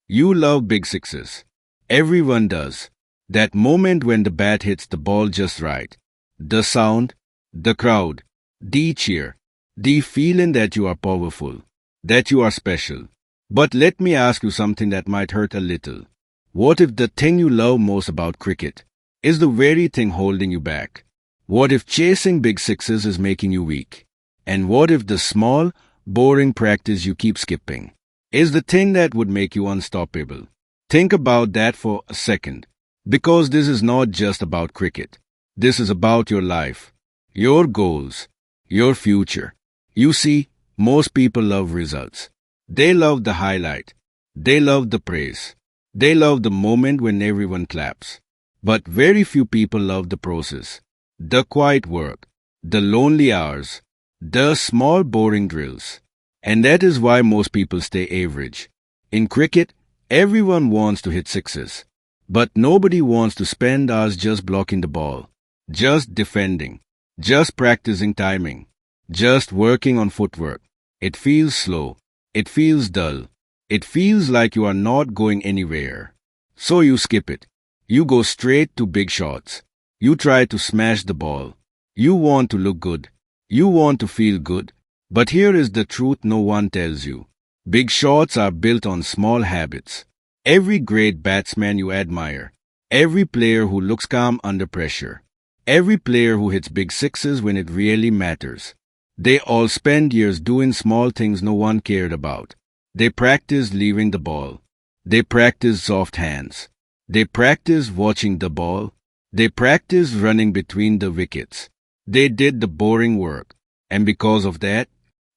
You love big sixes. Everyone does. That moment when the bat hits the ball just right. The sound, the crowd, the cheer, the feeling that you are powerful, that you are special. But let me ask you something that might hurt a little. What if the thing you love most about cricket is the very thing holding you back? What if chasing big sixes is making you weak? And what if the small, boring practice you keep skipping is the thing that would make you unstoppable? Think about that for a second, because this is not just about cricket. This is about your life, your goals, your future. You see, most people love results. They love the highlight. They love the praise. They love the moment when everyone claps. But very few people love the process, the quiet work, the lonely hours, the small boring drills. And that is why most people stay average. In cricket, everyone wants to hit sixes. But nobody wants to spend hours just blocking the ball, just defending, just practicing timing, just working on footwork. It feels slow. It feels dull. It feels like you are not going anywhere. So you skip it. You go straight to big shots. You try to smash the ball. You want to look good. You want to feel good. But here is the truth no one tells you. Big shots are built on small habits. Every great batsman you admire, every player who looks calm under pressure, every player who hits big sixes when it really matters, they all spend years doing small things no one cared about. They practiced leaving the ball. They practiced soft hands. They practiced watching the ball. They practiced running between the wickets. They did the boring work. And because of that,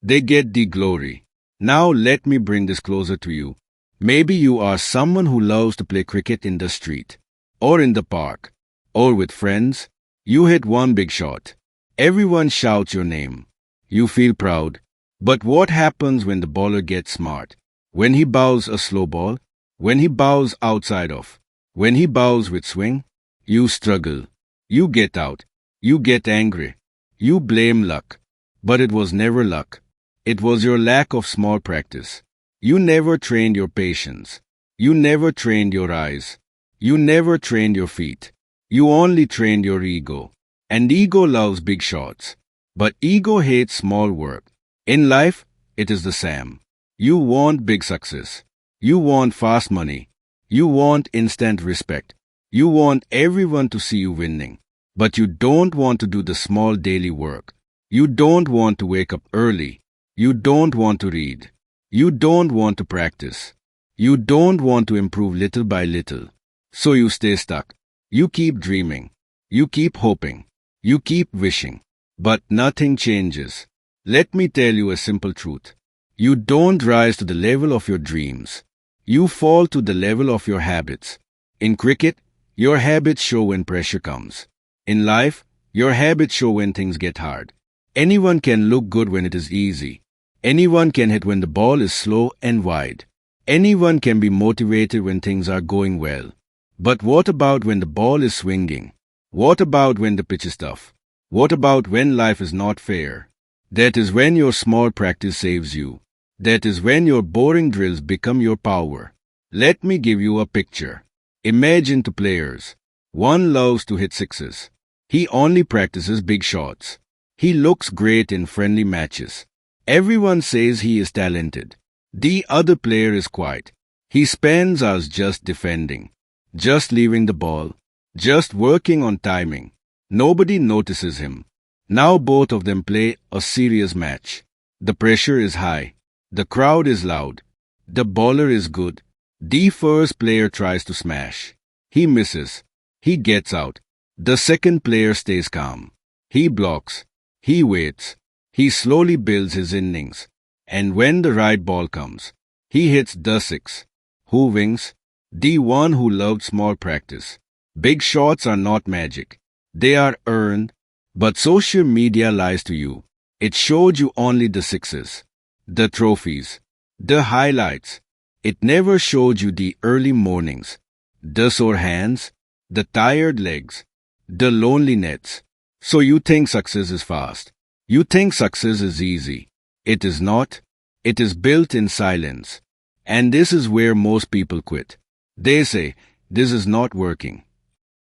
they get the glory. Now let me bring this closer to you. Maybe you are someone who loves to play cricket in the street, or in the park, or with friends. You hit one big shot. Everyone shouts your name. You feel proud. But what happens when the bowler gets smart? When he bows a slow ball? When he bows outside off? When he bows with swing? You struggle. You get out. You get angry. You blame luck. But it was never luck. It was your lack of small practice. You never trained your patience. You never trained your eyes. You never trained your feet. You only trained your ego. And ego loves big shots. But ego hates small work. In life, it is the same. You want big success. You want fast money. You want instant respect. You want everyone to see you winning. But you don't want to do the small daily work. You don't want to wake up early. You don't want to read. You don't want to practice. You don't want to improve little by little. So you stay stuck. You keep dreaming. You keep hoping. You keep wishing. But nothing changes. Let me tell you a simple truth. You don't rise to the level of your dreams. You fall to the level of your habits. In cricket, your habits show when pressure comes. In life, your habits show when things get hard. Anyone can look good when it is easy. Anyone can hit when the ball is slow and wide. Anyone can be motivated when things are going well. But what about when the ball is swinging? What about when the pitch is tough? What about when life is not fair? That is when your small practice saves you. That is when your boring drills become your power. Let me give you a picture. Imagine two players. One loves to hit sixes. He only practices big shots. He looks great in friendly matches. Everyone says he is talented. The other player is quiet. He spends hours just defending, just leaving the ball, just working on timing. Nobody notices him. Now both of them play a serious match. The pressure is high. The crowd is loud. The bowler is good. The first player tries to smash. He misses. He gets out. The second player stays calm. He blocks. He waits. He slowly builds his innings. And when the right ball comes, he hits the six. Who wins? The one who loved small practice. Big shots are not magic. They are earned. But social media lies to you. It showed you only the sixes, the trophies, the highlights. It never showed you the early mornings, the sore hands, the tired legs, the lonely nets. So you think success is fast. You think success is easy. It is not. It is built in silence. And this is where most people quit. They say, this is not working.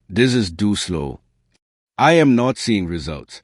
This is too slow. I am not seeing results.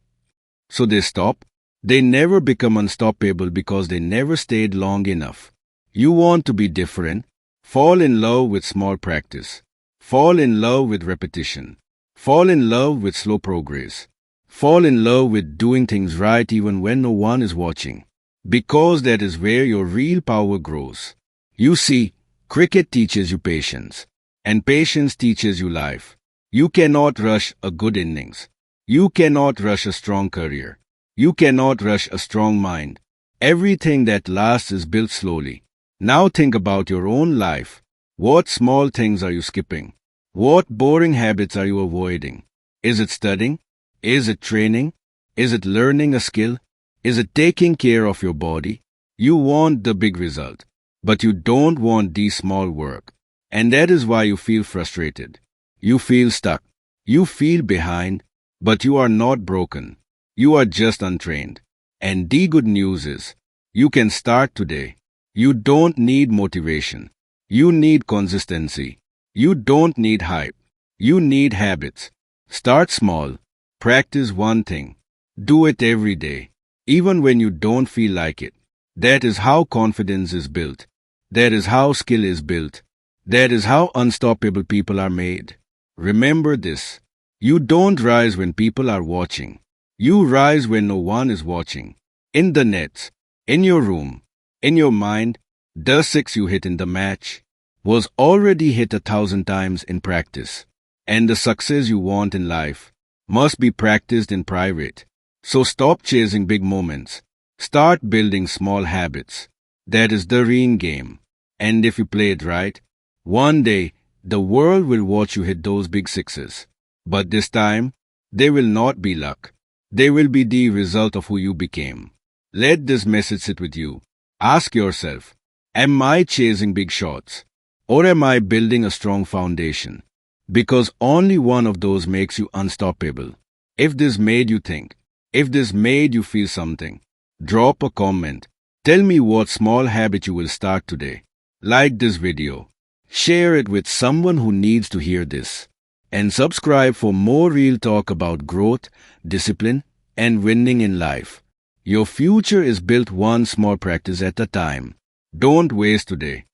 So they stop. They never become unstoppable because they never stayed long enough. You want to be different? Fall in love with small practice. Fall in love with repetition. Fall in love with slow progress. Fall in love with doing things right even when no one is watching. Because that is where your real power grows. You see, cricket teaches you patience. And patience teaches you life. You cannot rush a good innings. You cannot rush a strong career. You cannot rush a strong mind. Everything that lasts is built slowly. Now think about your own life. What small things are you skipping? What boring habits are you avoiding? Is it studying? Is it training? Is it learning a skill? Is it taking care of your body? You want the big result, but you don't want the small work. And that is why you feel frustrated. You feel stuck. You feel behind, but you are not broken. You are just untrained. And the good news is, you can start today. You don't need motivation. You need consistency. You don't need hype. You need habits. Start small. Practice one thing. Do it every day, even when you don't feel like it. That is how confidence is built. That is how skill is built. That is how unstoppable people are made. Remember this. You don't rise when people are watching. You rise when no one is watching. In the nets, in your room, in your mind, the six you hit in the match was already hit 1,000 times in practice. And the success you want in life must be practiced in private. So stop chasing big moments. Start building small habits. That is the real game. And if you play it right, one day the world will watch you hit those big sixes. But this time, they will not be luck. They will be the result of who you became. Let this message sit with you. Ask yourself, am I chasing big shots? Or am I building a strong foundation? Because only one of those makes you unstoppable. If this made you think, if this made you feel something, drop a comment. Tell me what small habit you will start today. Like this video. Share it with someone who needs to hear this. And subscribe for more real talk about growth, discipline, and winning in life. Your future is built one small practice at a time. Don't waste today.